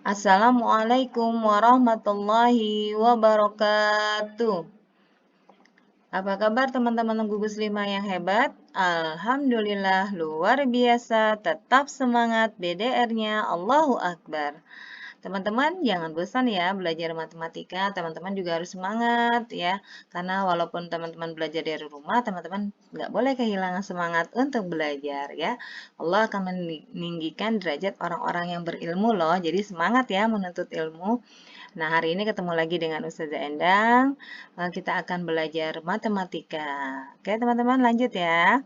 Assalamualaikum warahmatullahi wabarakatuh. Apa kabar teman-teman gugus 5 yang hebat? Alhamdulillah luar biasa, tetap semangat BDR-nya, Allahu Akbar. Teman-teman jangan bosan ya belajar matematika, teman-teman juga harus semangat ya. Karena walaupun teman-teman belajar dari rumah, teman-teman nggak boleh kehilangan semangat untuk belajar ya. Allah akan meninggikan derajat orang-orang yang berilmu loh, jadi semangat ya menuntut ilmu. Nah, hari ini ketemu lagi dengan Ustazah Endang. Kita akan belajar matematika. Oke, teman-teman lanjut ya.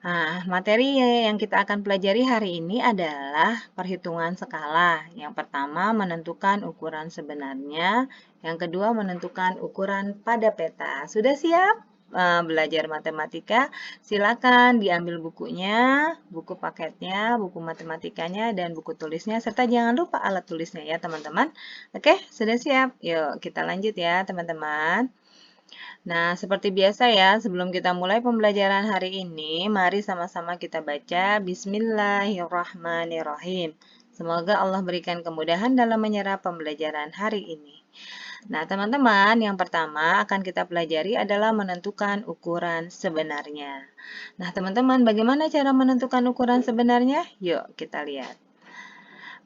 Nah, materi yang kita akan pelajari hari ini adalah perhitungan skala. Yang pertama, menentukan ukuran sebenarnya. Yang kedua, menentukan ukuran pada peta. Sudah siap belajar matematika? Silakan diambil bukunya, buku paketnya, buku matematikanya, dan buku tulisnya, serta jangan lupa alat tulisnya ya, teman-teman. Oke, sudah siap? Yuk, kita lanjut ya, teman-teman. Nah, seperti biasa ya, sebelum kita mulai pembelajaran hari ini, mari sama-sama kita baca Bismillahirrahmanirrahim. Semoga Allah berikan kemudahan dalam menyerap pembelajaran hari ini. Nah, teman-teman, yang pertama akan kita pelajari adalah menentukan ukuran sebenarnya. Nah, teman-teman, bagaimana cara menentukan ukuran sebenarnya? Yuk, kita lihat.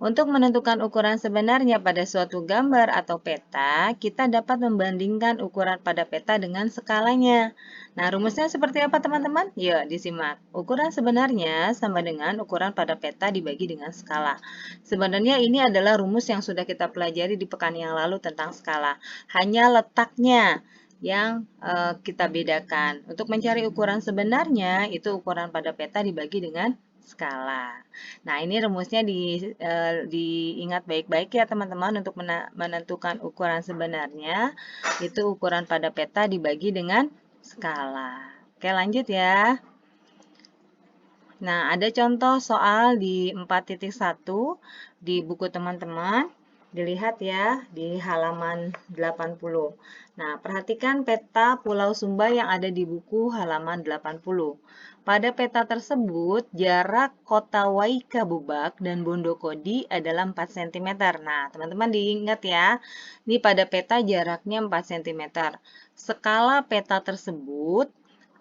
Untuk menentukan ukuran sebenarnya pada suatu gambar atau peta, kita dapat membandingkan ukuran pada peta dengan skalanya. Nah, rumusnya seperti apa teman-teman? Yuk, disimak. Ukuran sebenarnya sama dengan ukuran pada peta dibagi dengan skala. Sebenarnya ini adalah rumus yang sudah kita pelajari di pekan yang lalu tentang skala. Hanya letaknya yang kita bedakan. Untuk mencari ukuran sebenarnya, itu ukuran pada peta dibagi dengan skala. Nah, ini rumusnya diingat baik-baik ya teman-teman untuk menentukan ukuran sebenarnya. Itu ukuran pada peta dibagi dengan skala. Oke, lanjut ya. Nah, ada contoh soal di 4.1 di buku teman-teman. Dilihat ya di halaman 80. Nah, perhatikan peta Pulau Sumba yang ada di buku halaman 80. Pada peta tersebut, jarak kota Waikabubak dan Bondokodi adalah 4 cm. Nah, teman-teman diingat ya, ini pada peta jaraknya 4 cm. Skala peta tersebut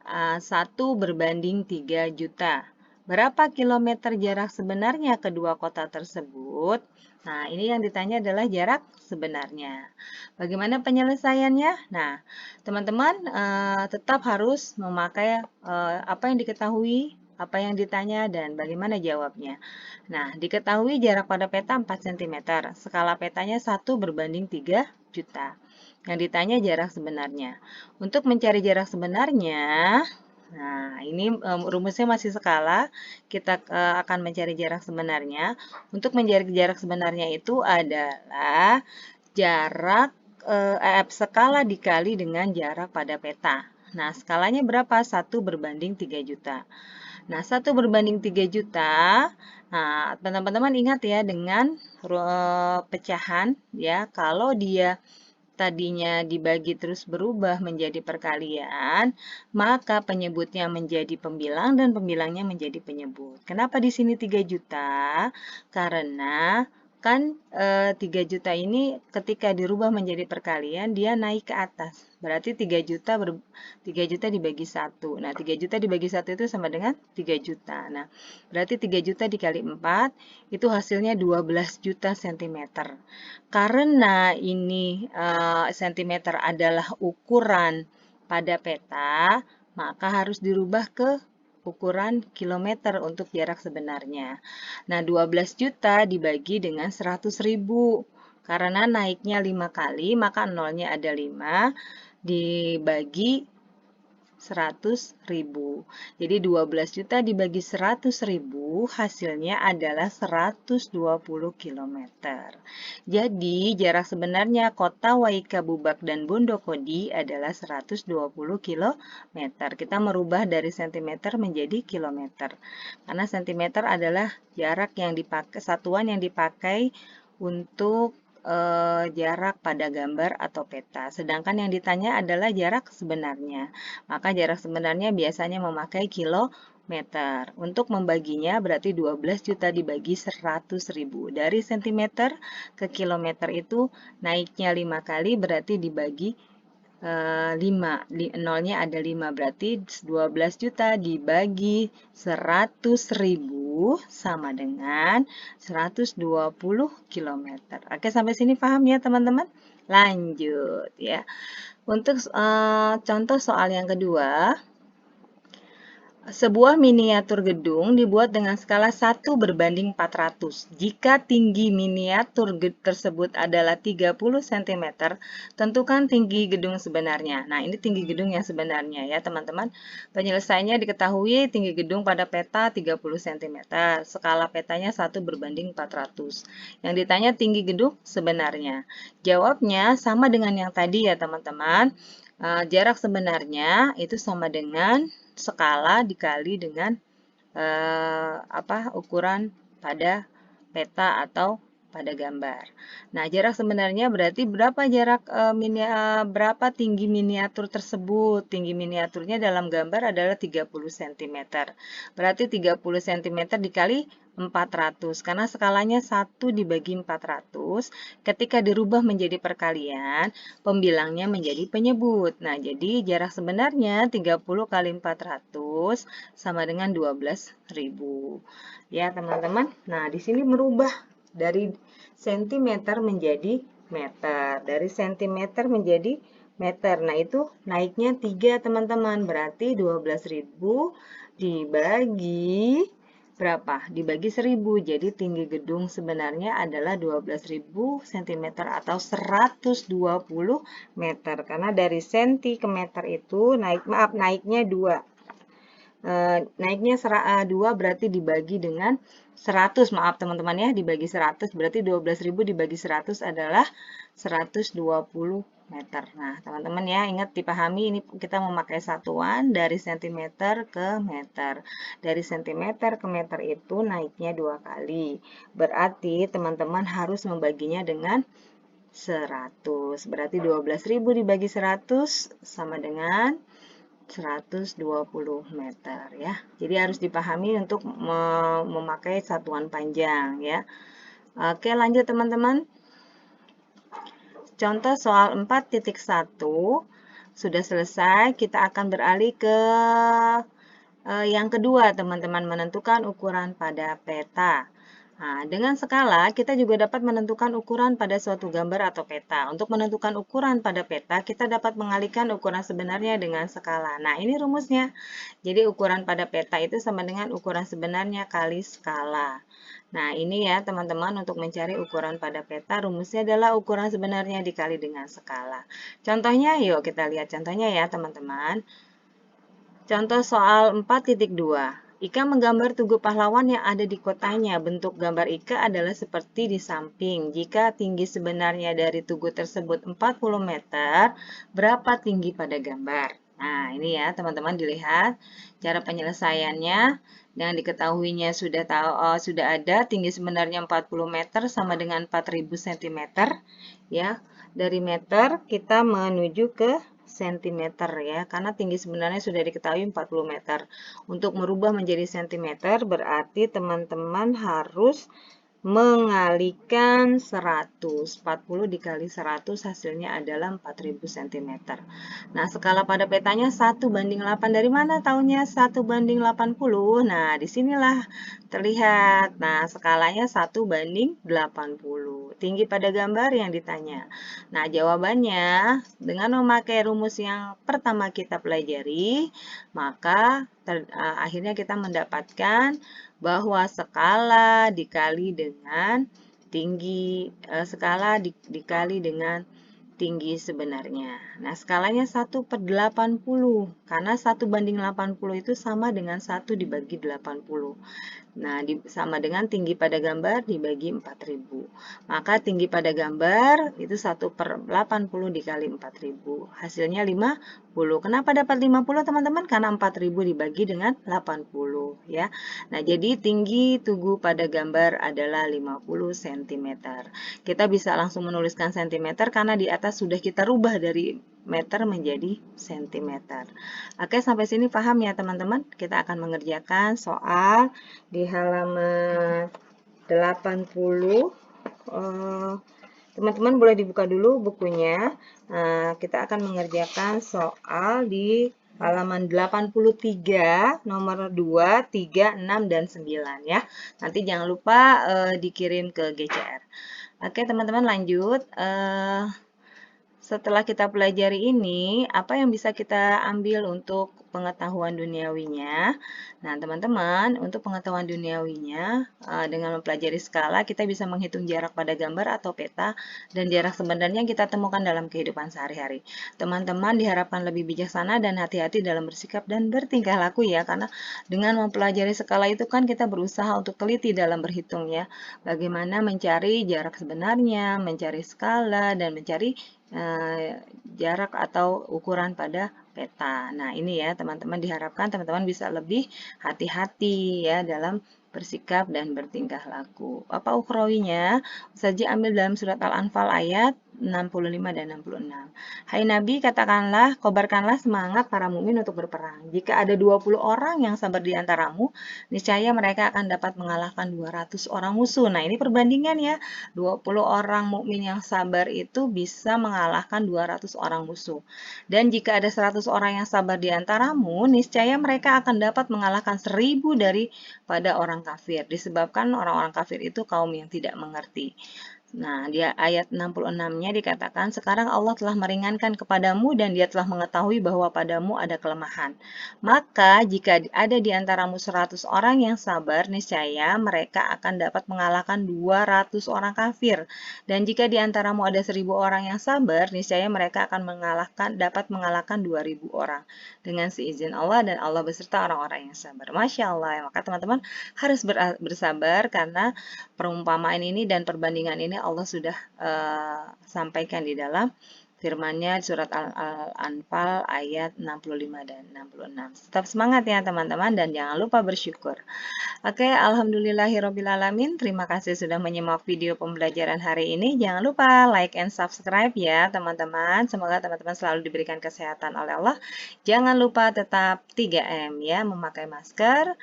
1/3 juta. Berapa kilometer jarak sebenarnya kedua kota tersebut? Nah, ini yang ditanya adalah jarak sebenarnya. Bagaimana penyelesaiannya? Nah, teman-teman tetap harus memakai apa yang diketahui, apa yang ditanya, dan bagaimana jawabnya. Nah, diketahui jarak pada peta 4 cm. Skala petanya 1/3 juta. Yang ditanya jarak sebenarnya. Untuk mencari jarak sebenarnya, nah, ini rumusnya masih skala. Kita akan mencari jarak sebenarnya. Untuk mencari jarak sebenarnya itu adalah jarak skala dikali dengan jarak pada peta. Nah, skalanya berapa? 1/3 juta. Nah, 1/3 juta. Nah, teman-teman ingat ya dengan pecahan ya, kalau dia tadinya dibagi terus berubah menjadi perkalian, maka penyebutnya menjadi pembilang dan pembilangnya menjadi penyebut. Kenapa di sini 3 juta? Karena kan 3 juta ini ketika dirubah menjadi perkalian, dia naik ke atas. Berarti 3 juta dibagi 1. Nah, 3 juta dibagi 1 itu sama dengan 3 juta. Nah, berarti 3 juta dikali 4, itu hasilnya 12 juta cm. Karena ini sentimeter adalah ukuran pada peta, maka harus dirubah ke ukuran kilometer untuk jarak sebenarnya. Nah, 12 juta dibagi dengan 100.000. Karena naiknya 5 kali, maka nolnya ada 5 dibagi 100.000. Jadi 12 juta dibagi 100.000 hasilnya adalah 120 km. Jadi jarak sebenarnya kota Waikabubak dan Bondokodi adalah 120 km. Kita merubah dari cm menjadi kilometer. Karena cm adalah jarak yang dipakai, satuan yang dipakai untuk jarak pada gambar atau peta. Sedangkan yang ditanya adalah jarak sebenarnya. Maka jarak sebenarnya biasanya memakai kilometer. meter. Untuk membaginya berarti 12 juta dibagi 100.000. Dari sentimeter ke kilometer itu naiknya 5 kali berarti dibagi 5. Nolnya ada 5 berarti 12 juta dibagi 100.000 sama dengan 120 kilometer. Oke, sampai sini paham ya teman-teman? Lanjut ya. Untuk contoh soal yang kedua, sebuah miniatur gedung dibuat dengan skala 1:400. Jika tinggi miniatur tersebut adalah 30 cm, tentukan tinggi gedung sebenarnya. Nah, ini tinggi gedung yang sebenarnya ya, teman-teman. Penyelesaiannya diketahui tinggi gedung pada peta 30 cm. Skala petanya 1:400. Yang ditanya tinggi gedung sebenarnya. Jawabnya sama dengan yang tadi ya, teman-teman. Jarak sebenarnya itu sama dengan skala dikali dengan ukuran pada peta atau pada gambar. Nah, jarak sebenarnya berarti berapa jarak berapa tinggi miniatur tersebut? Tinggi miniaturnya dalam gambar adalah 30 cm. Berarti 30 cm dikali 400 karena skalanya 1 dibagi 400. Ketika dirubah menjadi perkalian, pembilangnya menjadi penyebut. Nah, jadi jarak sebenarnya 30 kali 400 sama dengan 12.000. Ya, teman-teman. Nah, di sini merubah dari sentimeter menjadi meter. Dari sentimeter menjadi meter. Nah, itu naiknya 3, teman-teman. Berarti 12.000 dibagi berapa? Dibagi 1000. Jadi tinggi gedung sebenarnya adalah 12.000 cm atau 120 meter. Karena dari senti ke meter itu naiknya 2. Naiknya 2 berarti dibagi dengan 100. Maaf teman-teman ya, dibagi 100 berarti 12.000 dibagi 100 adalah 120 meter. Nah, teman-teman ya, ingat dipahami ini kita memakai satuan dari sentimeter ke meter. Dari sentimeter ke meter itu naiknya 2 kali. Berarti teman-teman harus membaginya dengan 100. Berarti 12.000 dibagi 100 sama dengan 120 meter ya. Jadi harus dipahami untuk memakai satuan panjang ya. Oke, lanjut teman-teman. Contoh soal 4.1 sudah selesai. Kita akan beralih ke yang kedua, teman-teman, menentukan ukuran pada peta. Nah, dengan skala, kita juga dapat menentukan ukuran pada suatu gambar atau peta. Untuk menentukan ukuran pada peta, kita dapat mengalihkan ukuran sebenarnya dengan skala. Nah, ini rumusnya. Jadi, ukuran pada peta itu sama dengan ukuran sebenarnya kali skala. Nah, ini ya, teman-teman, untuk mencari ukuran pada peta, rumusnya adalah ukuran sebenarnya dikali dengan skala. Contohnya, yuk kita lihat contohnya ya, teman-teman. Contoh soal 4.2. Ika menggambar Tugu Pahlawan yang ada di kotanya. Bentuk gambar Ika adalah seperti di samping. Jika tinggi sebenarnya dari tugu tersebut 40 meter, berapa tinggi pada gambar? Nah, ini ya teman-teman dilihat cara penyelesaiannya. Yang diketahuinya sudah ada tinggi sebenarnya 40 meter sama dengan 4000 cm ya. Dari meter kita menuju ke sentimeter ya, karena tinggi sebenarnya sudah diketahui 40 meter. Untuk merubah menjadi sentimeter berarti teman-teman harus mengalihkan 100. 40 dikali 100 hasilnya adalah 4000 cm. Nah, skala pada petanya 1:8. Dari mana tahunya 1:80? Nah, disinilah terlihat. Nah, skalanya 1:80. Tinggi pada gambar yang ditanya. Nah, jawabannya dengan memakai rumus yang pertama kita pelajari, maka akhirnya kita mendapatkan bahwa skala dikali dengan tinggi dikali dengan tinggi sebenarnya. Nah, skalanya 1/80 karena 1:80 itu sama dengan 1 dibagi 80. Nah, sama dengan tinggi pada gambar dibagi 4000. Maka tinggi pada gambar itu 1/80 dikali 4000. Hasilnya 50. Kenapa dapat 50 teman-teman? Karena 4000 dibagi dengan 80. ya. Nah, jadi tinggi tugu pada gambar adalah 50 cm. Kita bisa langsung menuliskan cm karena di atas sudah kita rubah dari meter menjadi cm. Oke, sampai sini paham ya teman-teman? Kita akan mengerjakan soal di halaman 80. Teman-teman boleh dibuka dulu bukunya. Kita akan mengerjakan soal di halaman 83, nomor 2, 3, 6, dan 9 ya. Nanti jangan lupa dikirim ke GCR. Oke, teman-teman lanjut. Setelah kita pelajari ini, apa yang bisa kita ambil untuk pengetahuan duniawinya? Nah, teman-teman, untuk pengetahuan duniawinya, dengan mempelajari skala, kita bisa menghitung jarak pada gambar atau peta, dan jarak sebenarnya yang kita temukan dalam kehidupan sehari-hari. Teman-teman diharapkan lebih bijaksana dan hati-hati dalam bersikap dan bertingkah laku ya, karena dengan mempelajari skala itu kan kita berusaha untuk teliti dalam berhitung ya. Bagaimana mencari jarak sebenarnya, mencari skala, dan mencari jarak atau ukuran pada peta. Nah, ini ya teman-teman diharapkan teman-teman bisa lebih hati-hati ya dalam bersikap dan bertingkah laku. Apa ukrawinya? Saja ambil dalam surat Al-Anfal ayat 65 dan 66. Hai Nabi, katakanlah, kobarkanlah semangat para mukmin untuk berperang. Jika ada 20 orang yang sabar di antaramu, niscaya mereka akan dapat mengalahkan 200 orang musuh. Nah, ini perbandingan ya. 20 orang mukmin yang sabar itu bisa mengalahkan 200 orang musuh. Dan jika ada 100 orang yang sabar di antaramu, niscaya mereka akan dapat mengalahkan 1000 daripada orang kafir. Disebabkan orang-orang kafir itu kaum yang tidak mengerti. Nah, di ayat 66-nya dikatakan, sekarang Allah telah meringankan kepadamu dan dia telah mengetahui bahwa padamu ada kelemahan. Maka, jika ada di antaramu 100 orang yang sabar, niscaya mereka akan dapat mengalahkan 200 orang kafir. Dan jika di antaramu ada 1000 orang yang sabar, niscaya mereka akan dapat mengalahkan 2000 orang. Dengan seizin Allah dan Allah beserta orang-orang yang sabar. Masya Allah. Maka teman-teman harus bersabar karena perumpamaan ini dan perbandingan ini Allah sudah sampaikan di dalam firman-Nya surat Al-Anfal ayat 65 dan 66. Tetap semangat ya teman-teman dan jangan lupa bersyukur. Oke, alhamdulillahirobbilalamin. Terima kasih sudah menyimak video pembelajaran hari ini. Jangan lupa like and subscribe ya teman-teman. Semoga teman-teman selalu diberikan kesehatan oleh Allah. Jangan lupa tetap 3M ya, memakai masker,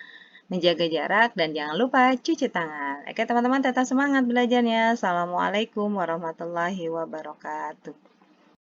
menjaga jarak, dan jangan lupa cuci tangan. Oke teman-teman, tetap semangat belajarnya. Assalamualaikum warahmatullahi wabarakatuh.